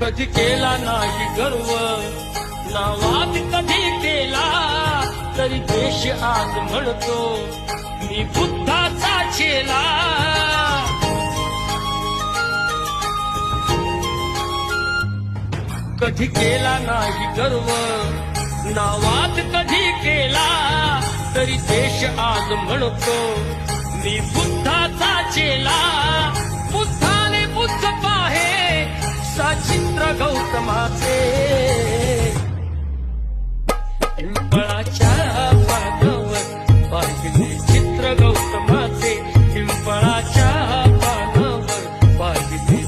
कधी केला नाही गर्व, नावात कधी केला तरी देश आज म्हणतो मी बुद्धाचा चेला. कधी केला नाही गर्व, नावात कधी केला तरी देश आज म्हणतो मी बुद्धाचा चेला. बुद्धाने बुद्ध पाहे सचित्र गौतमाचे, पिंपळाच्या पानावर पाहिले चित्र गौतमाचे, पिंपळाच्या पानावर पाहिले